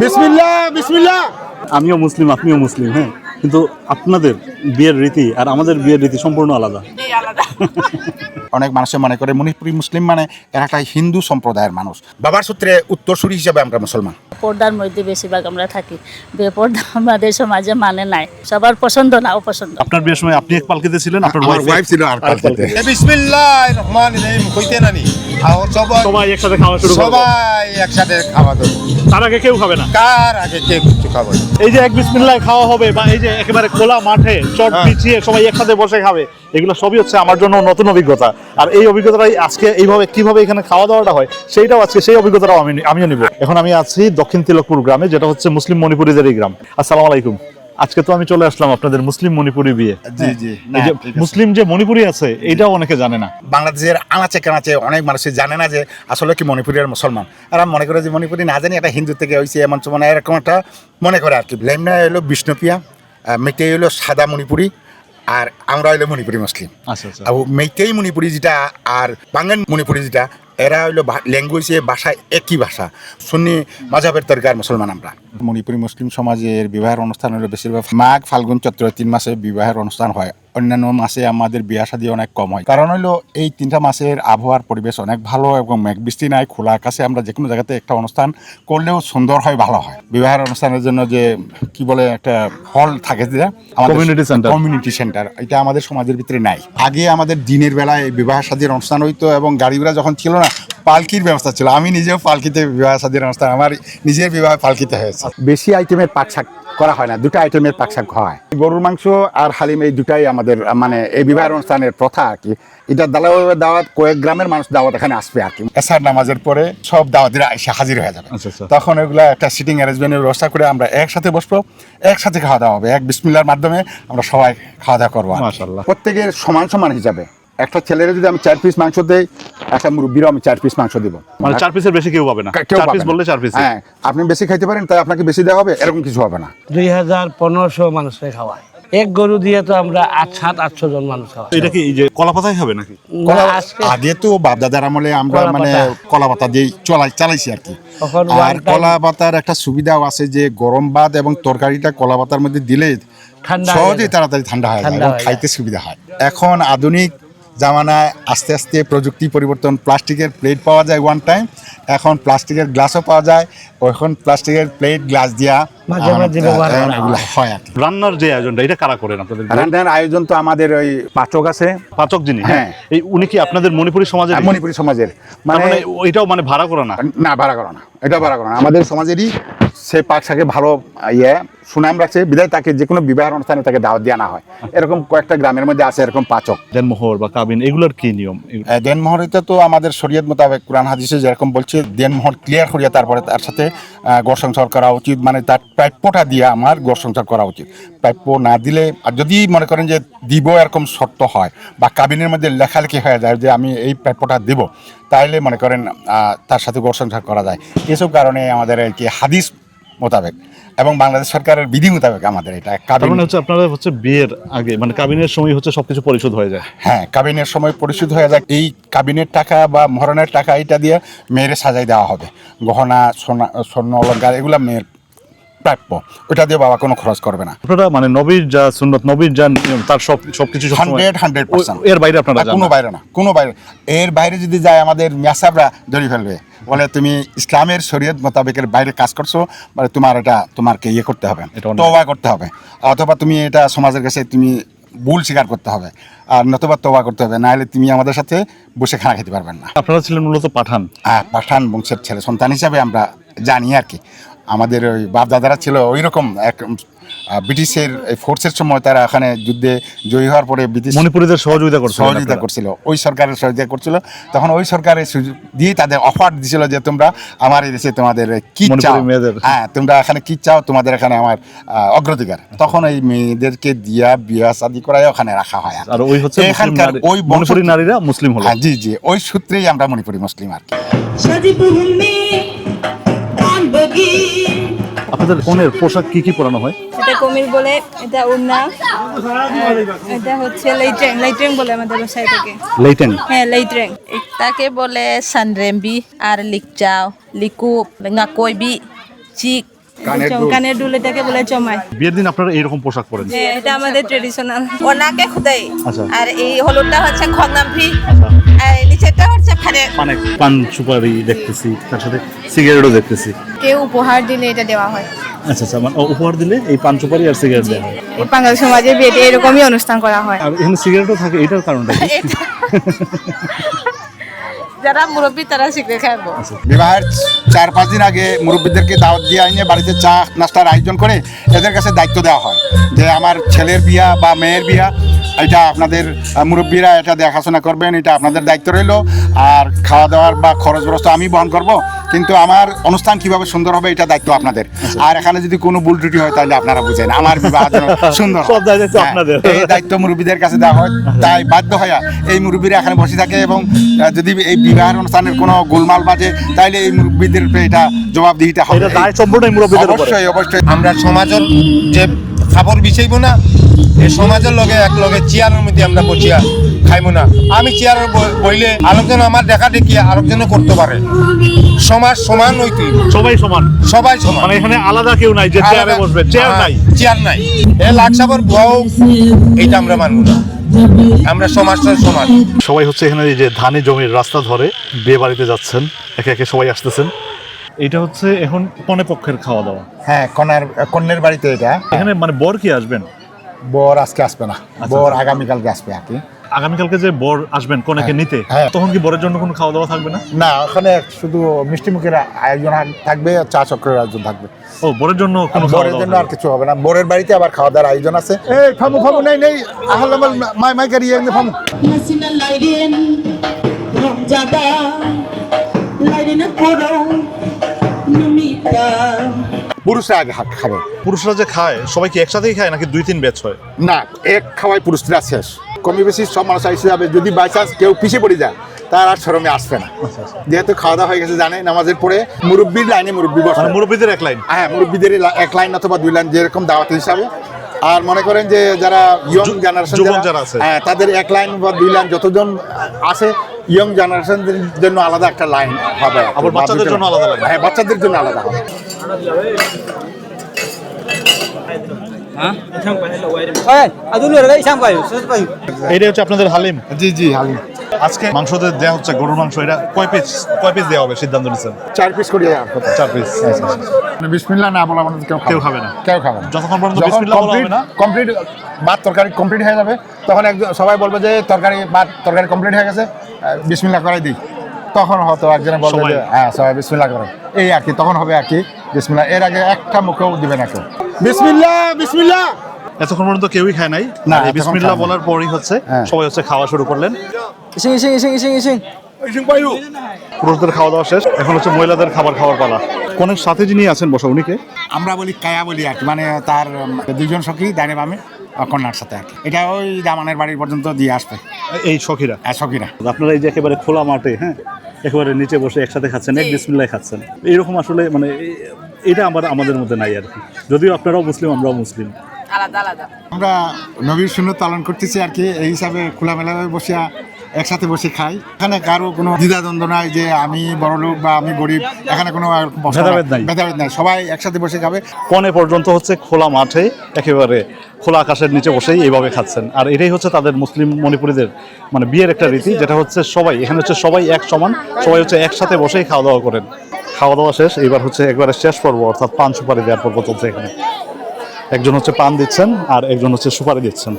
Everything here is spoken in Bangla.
বিসমিল্লাহ বিসমিল্লাহ। আমিও মুসলিম, আপনিও মুসলিম, হ্যাঁ, কিন্তু আপনাদের বিয়ের রীতি আর আমাদের বিয়ের রীতি সম্পূর্ণ আলাদা। অনেক মানুষে মনে করে মণিপুরি মুসলিম মানে এরা একটা হিন্দু সম্প্রদায়ের মানুষ। বাবার সূত্রে উত্তরসূরি হিসেবে আমরা মুসলমান। পর্দার মধ্যে বেশিরভাগ আমরা থাকি, বেপর্দা আমাদের সমাজে মানে নাই, সবার পছন্দ না অপছন্দ। আপনার বিয়ের সময় আপনি এক পালকিতে ছিলেন, আপনার আমার ওয়াইফ ছিল আর পালকিতে। বিসমিল্লাহির রহমানির রহিম কইতে নানি সবাই একসাথে খাওয়া শুরু করবে। সবাই একসাথে খাওয়া দাও, তার আগে কেউ খাবে না। কার আগে কে কিছু খাবে না। এই যে এক বিসমিল্লাহ খাওয়া হবে বা এই যে একেবারে খোলা মাঠে চট বিছিয়ে সবাই একসাথে বসে খাবে, এগুলো সবই হচ্ছে আমার জন্য নতুন অভিজ্ঞতা। আর এই অভিজ্ঞতাটাই আজকে এইভাবে কিভাবে এখানে খাওয়া দাওয়াটা হয় সেইটাও আজকে সেই অভিজ্ঞতাটাও আমিও নিব। এখন আমি আছি দক্ষিণ তিলকপুর গ্রামে, যেটা হচ্ছে মুসলিম মণিপুরীদের এই গ্রাম। আসসালামু আলাইকুম। আজকে তো আমি চলে আসলাম আপনাদের মুসলিম মণিপুরি বিয়ে। জি জি। এই যে মুসলিম যে মণিপুরি আছে এইটাও অনেকে জানে না। বাংলাদেশের আনাচে কানাচে অনেক মানুষই জানে না যে আসলে কি মণিপুরি আর মুসলমান। আর মনে করে যে মণিপুরি না জানি এটা হিন্দু থেকে হয়েছে এমন মানে এরকম একটা মনে করে আর কি। লেমনা হলো বিষ্ণুপ্রিয়া, মেইতেই হলো সাদা মণিপুরি, আর আমরা হইলো মণিপুরি মুসলিম। আচ্ছা আচ্ছা। আর মেইতেই মণিপুরি যেটা আর বাঙালি মণিপুরি যেটা, এরা হইলো ল্যাঙ্গুয়েজে ভাষায় একই ভাষা। সুন্নি মাযহাবের তরিকার মুসলমান আমরা। মণিপুরি মুসলিম সমাজের বিবাহের অনুষ্ঠান হলো বেশিরভাগ মাঘ ফাল্গুন চৈত্র 3 মাসে বিবাহের অনুষ্ঠান হয়। অন্যান্য মাসে আমাদের বিয়া শাদী অনেক কম হয়, কারণ হইলো এই 3টা মাসের আবহাওয়ার পরিবেশ অনেক ভালো এবং মেঘ বৃষ্টি নাই, খোলা আকাশে আমরা যে কোনো জায়গাতে একটা অনুষ্ঠান করলেও সুন্দর হয়, ভালো হয়। বিবাহের অনুষ্ঠানের জন্য যে কি বলে একটা হল থাকে, যেটা কমিউনিটি সেন্টার, এটা আমাদের সমাজের ভিতরে নাই। আগে আমাদের দিনের বেলায় বিবাহ শাদীর অনুষ্ঠান হইতো এবং গাড়িগুলা যখন ছিল না, পালকির ব্যবস্থা ছিল। আমি নিজেও পালকিতে বিবাহ শাদীর অনুষ্ঠান, আমার নিজের বিবাহ পালকিতে হয়েছে। বেশি আইটেমের পাক শাক করা হয় না, 2টা আইটেমের পাক শাক হয়। গরুর মাংস আর হালিম, এই 2টাই আমাদের মানে এই বিবাহ অনুষ্ঠানের প্রথা আর কি। এটা দাওয়াত কয়েক গ্রামের মানুষ দাওয়াত এখানে আসবে আর কি। এসার নামাজের পরে সব দাওয়াতিরা এসে হাজির হয়ে যাবে। তখন এগুলা একটা সিটিং অ্যারেঞ্জমেন্টের ব্যবস্থা করে আমরা একসাথে বসবো, একসাথে খাওয়া দাওয়া হবে। এক বিসমিল্লাহর মাধ্যমে আমরা সবাই খাওয়া দাওয়া করবো মাশাআল্লাহ। প্রত্যেকের সমান সমান হিসাবে। একটা ছেলের যদি আমি 4 পিস মাংস দেই, একটা মুরব্বীরও আমি 4 পিস মাংস দিব। মানে 4 পিসের বেশি কেউ পাবে না। 4 পিস বললে 4 পিস। হ্যাঁ, আপনি বেশি খাইতে পারেন তাই আপনাকে বেশি দেওয়া হবে, এরকম কিছু হবে না। 2500 মানুষকে খাওয়ায়। এক গরু দিয়ে তো আমরা 700-800 জন মানুষ খাওয়াই। এটা কি এই যে কলা পাতাই হবে নাকি? আগে তো বাপদাদার আমলে আমরা মানে কলা পাতা দিয়ে চালাইছি আর কি। আর কলা পাতার একটা সুবিধাও আছে যে গরম ভাত এবং তরকারিটা কলা পাতার মধ্যে দিলে সহজেই তাড়াতাড়ি ঠান্ডা হয় এবং খাইতে সুবিধা হয়। এখন আধুনিক জামানায় আস্তে আস্তে প্রযুক্তি পরিবর্তন, প্লাস্টিকের প্লেট পাওয়া যায় ওয়ান টাইম, এখন প্লাস্টিকের গ্লাসও পাওয়া যায়। এখন প্লাস্টিকের প্লেট গ্লাস দিয়া হয় আর কি। রান্নার যে আয়োজনটা এটা কারা করেন আপনাদের? রান্নার আয়োজন তো আমাদের ওই পাচক আছে। পাচক যিনি, হ্যাঁ, এই উনি কি আপনাদের মণিপুরি সমাজের? মণিপুরি সমাজের, মানে এটাও মানে ভাড়া করা না? না, ভাড়া করা না, এটা ভাড়া করা না। আমাদের সমাজেরই সে পাকশাকে ভালো সুনাম রাখছে, বিধায় তাকে যে কোনো বিবাহ অনুষ্ঠানে তাকে দাওয়াত দেওয়া না হয়। এরকম কয়েকটা গ্রামের মধ্যে আছে এরকম পাচক। দেনমোহর বা কাবিন এগুলোর কি নিয়ম? দেনমোহরিতে তো আমাদের শরীয়ত মোতাবেক কোরআন হাদিসে যেরকম বলছে, দেনমোহর ক্লিয়ার করিয়া তারপরে তার সাথে গড় সংসার করা উচিত। মানে তার প্রাপ্যটা দিয়ে আমার গড় সংসার করা উচিত। প্রাপ্য না দিলে, আর যদি মনে করেন যে দিব এরকম শর্ত হয় বা কাবিনের মধ্যে লেখালেখি হয়ে যায় যে আমি এই প্রাপ্যটা দেব, তাইলে মনে করেন তার সাথে গড় সংসার করা যায়। এসব কারণে আমাদের আর কি হাদিস মোতাবেক এবং বাংলাদেশ সরকারের বিধি মোতাবেক আমাদের এটা কাবিন হচ্ছে। আপনাদের হচ্ছে বিয়ের আগে মানে কাবিনের সময় হচ্ছে সবকিছু পরিশোধ হয়ে যায়? হ্যাঁ, কাবিনের সময় পরিশোধ হয়ে যায়। এই কাবিনের টাকা বা মহরণের টাকা এটা দিয়ে মেয়ের সাজাই দেওয়া হবে। গহনা, স্বর্ণ অলংকার এগুলো মেয়ের প্রাপ্য, ওটা দিয়ে বাবা কোনো খরচ করবে না। আপনারা মানে নবীর যা সুন্নত, নবীর যা নিয়ম, তার সবকিছু 100% এর বাইরে আপনারা কোনো বাইরে না, কোনো বাইরে। এর বাইরে যদি যায় আমাদের মেসাবরা ধরে ফেলবে, বলে তুমি ইসলামের শরীয়ত মোতাবেকের বাইরে কাজ করছো, মানে তোমাকে ইয়ে করতে হবে, তওবা করতে হবে, অথবা তুমি এটা সমাজের কাছে তুমি ভুল স্বীকার করতে হবে, আর নতুবা তওবা করতে হবে, না হলে তুমি আমাদের সাথে বসে খানা খেতে পারবেন না। আপনারা ছিলেন মূলত পাঠান? হ্যাঁ, পাঠান বংশের ছেলে সন্তান হিসাবে আমরা জানি আর কি। আমাদের ওই বাপ দাদারা ছিল ওই রকম এক ব্রিটিশের ফোর্সের সময়, তারা ওখানে যুদ্ধে জয়ী হওয়ার পরে ব্রিটিশ মণিপুরীদের সহযোগিতা করছিল, ওই সরকারের সহযোগিতা করছিল। তখন ওই সরকারের দিয়ে তাদের অফার দিছিল যে তোমরা আমার এই দেশে তোমাদের কি চাও, হ্যাঁ তোমরা এখানে কি চাও, তোমাদের এখানে আমার অগ্রাধিকার। তখন এই মেয়েদেরকে দিয়া বিয়া শাদী করায় ওখানে রাখা হয়। আর ওই হচ্ছে এখানকার ওই মণিপুরি নারীরা মুসলিম হলো। জি জি, ওই সূত্রেই আমরা মণিপুরি মুসলিম আর কি। আপনাদের কনের পোশাক কি কি পরানো হয়? এটা কমির বলে, এটা উড়না, এটা হচ্ছে লাইট্রেং বলে আমাদের ভাষায় থেকে। লাইটেং? হ্যাঁ, লাইট্রেং। তাকে বলে সানরেম্বি আর লিকচাও, লিকু, ngakoybi, চিক, কানের দুল। কানের দুল এটাকে বলে চমাই। বিয়ের দিন আপনারা এইরকম পোশাক পরেন? এটা আমাদের ট্রেডিশনাল। ওনাকে খুদাই আচ্ছা। আর এই হলুদটা হচ্ছে খগনামফি আচ্ছা। আর এই নিচেরটা হচ্ছে ফানেক। মানে পান সুপারি দেখতেছি, তার সাথে সিগারেটও দেখতেছি। কেউ উপহার দিলে এটা দেওয়া হয়। আচ্ছা আচ্ছা, মানে উপহার দিলে এই পান সুপারি আর সিগারেট দেওয়া হয়। এই বাঙালি সমাজে বিয়েতে এরকমই অনুষ্ঠান করা হয়। আর এখানে সিগারেটও থাকে, এটার কারণটা কি? যারা মুরব্বী তারা শিখে খাবো। বিবাহের 4-5 দিন আগে মুরব্বীদেরকে দাওয়াত দিয়ে আইনে বাড়িতে চা নাস্তার আয়োজন করে এদের কাছে দায়িত্ব দেওয়া হয় যে আমার ছেলের বিয়া বা মেয়ের বিয়া, এটা আপনাদের মুরব্বীরা এটা দেখাশোনা করবেন, এটা আপনাদের দায়িত্ব রইল। আর খাওয়া দাওয়ার বা খরচ ব্যবস্থা আমি বহন করব, কিন্তু আমার অনুষ্ঠান কিভাবে সুন্দর হবে এটা দায়িত্ব আপনাদের। আর এখানে যদি কোনো ভুল ত্রুটি হয় তাহলে আপনারা বুঝেন আমার বিবাহ যেন সুন্দর হয়। সব দায়িত্ব হ্যাঁ, আপনাদের। এই দায়িত্ব মুরব্বীদের কাছে দেওয়া হয়। তাই বাধ্য হয়ে এই মুরব্বীরা এখানে বসে থাকে এবং যদি এই বিবাহের অনুষ্ঠানের কোনো গোলমাল বাজে তাহলে এই মুরব্বীদের এটা জবাবদিহিটা হবে। এটা দায় সম্পূর্ণ এই মুরব্বীদের উপরে। অবশ্যই অবশ্যই। আমরা সমাজের যে খাবার বিছাইব না, এই সমাজের লগে এক লগে চেয়ারের মধ্যে আমরা বসিয়া খাইব না। আমি চেয়ার বইলে আরেকজন আমার দেখা দেখি আরেকজনে করতে পারে। সমাজ সমান হইতে সবাই সমান, সবাই সমান। মানে এখানে আলাদা কেউ নাই যে চেয়ারে আলাদা- বসবে, চেয়ার হ্যাঁ, নাই। চেয়ার নাই। এ লাকসাবর বউ এইটা আমরা মানব না। আমরা সমাজটা সমান। সবাই হচ্ছে এখানে এই যে ধানি জমির রাস্তা ধরে বিয়ে বাড়িতে যাচ্ছেন, একে একে সবাই আসতেছেন। এটা হচ্ছে এখন কনে পক্ষের খাওয়া দাওয়া। হ্যাঁ, কন্যের বাড়িতে এটা। এখানে মানে বর কি আসবেন? বর আজকে আসবে না, বর আগামীকালকে আসবে আর কি। আগামীকালকে যে বর আসবেন কনেকে নিতে, হ্যাঁ। তখন কি বরের জন্য কোনো খাওয়া দাওয়া থাকবে না? না, ওখানে শুধু মিষ্টি মুখের আয়োজন থাকবে, চা চক্রের আয়োজন থাকবে। ও, বরের জন্য কোনো খাওয়া বরের দাওয়া জন্য আর থাকবে? কিছু হবে না। বরের বাড়িতে আবার খাওয়া দাওয়ার আয়োজন আছে। এই ফামু ফামু নেই নেই আহলে মাই মাই করি এনে ফামু। Masina Laiden, Ramjada, Laiden Koro, Numita. পুরুষরা আগে খাবে। পুরুষরা যে খায় সবাই কি একসাথেই খায় নাকি 2-3 ব্যাচ হয়? না, এক খাওয়াই পুরুষরা শেষ। কমই বেশি সব মানুষ এসে যাবে। যদি বাই চান্স কেউ পিছিয়ে পড়ে যায় তার আর শরমে আসবে না। যেহেতু খাওয়া দাওয়া হয়ে গেছে, জানে নামাজের পরে মুরব্বীর লাইনে মুরব্বী বসে। মানে মুরব্বীদের এক লাইন। হ্যাঁ, মুরব্বীদের এক লাইন অথবা 2 লাইন যেরকম দাওয়াত হিসাবে। আর মনে করেন যে যারা ইয়ং জেনারেশন যুবক যারা আছে। হ্যাঁ, তাদের 1 লাইন বা 2 লাইন যতজন আছে, ইয়ং জেনারেশনদের জন্য আলাদা একটা লাইন হবে। আবার বাচ্চাদের জন্য আলাদা লাইন। হ্যাঁ, বাচ্চাদের জন্য আলাদা হবে। এইটা হচ্ছে আপনাদের হালিম। জি জি, হালিম আজকে মাংস দেওয়া হচ্ছে, গরুর মাংস। এটা কয় পিস দেওয়া হবে সিদ্ধান্ত নিচ্ছেন? 4 পিস করে 4 পিস। বিসমিল্লাহ না বলা পর্যন্ত কেউ খাবে না। কেউ খাবে না। যতক্ষণ পর্যন্ত যখন বিসমিল্লাহ বলা হবে না, কমপ্লিট ভাত তরকারি কমপ্লিট হয়ে যাবে, তখন একজন সবাই বলবে যে ভাত তরকারি কমপ্লিট হয়ে গেছে, বিসমিল্লাহ করাই দিই। তখন হয়তো একজনে বলবে সবাই। যে হ্যাঁ সবাই বিসমিল্লাহ করে, এই আর কি। তখন হবে আর কি বিসমিল্লাহ। এর আগে একটা মুখেও দিবে না কেউ বিসমিল্লাহ বিসমিল্লাহ। এতক্ষণ পর্যন্ত কেউই খায় নাই। না, আর এই এতক্ষণ বিসমিল্লাহ খায় নাই। বলার পরই হচ্ছে হ্যাঁ। সবাই হচ্ছে খাওয়া শুরু করলেন। পুরুষদের খাওয়া দাওয়া শেষ, এখন হচ্ছে মহিলাদের খাওয়ার পালা। কোনের সাথে যিনি আছেন বসা, উনি কে? আমরা বলি কায়া বলি আর কি, মানে তার 2 জন সখী ডানে বামে কন্যার সাথে আর কি। এটা ওই দামানের বাড়ির পর্যন্ত দিয়ে আসবে এই সখীরা। সখীরা। আপনারা এই যে একেবারে খোলা মাঠে, হ্যাঁ, একেবারে নিচে বসে একসাথে খাচ্ছেন, এক বিসমিল্লাহ খাচ্ছেন। এইরকম আসলে মানে এটা আমাদের মধ্যে নাই আর কি। যদিও আপনারাও মুসলিম, আমরাও মুসলিম। আলাদা আলাদা। আমরা নবীর সুন্নাত পালন করতেছি আর কি। এই হিসাবে খোলামেলাভাবে বসে একসাথে বসে খাই। এখানে কারো কোনো দ্বিধাদ্বন্দ্ব নাই যে আমি বড় লোক বা আমি গরিব, এখানে কোনো ভেদাভেদ নাই। ভেদাভেদ নাই, সবাই একসাথে বসে খাবে। কনে পর্যন্ত হচ্ছে খোলা মাঠে একেবারে খোলা আকাশের নিচে বসেই এইভাবে খাচ্ছেন। আর এটাই হচ্ছে তাদের মুসলিম মণিপুরীদের মানে বিয়ের একটা রীতি, যেটা হচ্ছে সবাই এখানে হচ্ছে সবাই এক সমান, সবাই হচ্ছে একসাথে বসেই খাওয়া দাওয়া করেন। খাওয়া দাওয়া শেষ, এবার হচ্ছে একবারে শেষ পর্ব, অর্থাৎ পান সুপারি দেওয়ার পর্ব চলছে এখানে। একজন হচ্ছে পান দিচ্ছেন আর একজন হচ্ছে সুপারি দিচ্ছেন।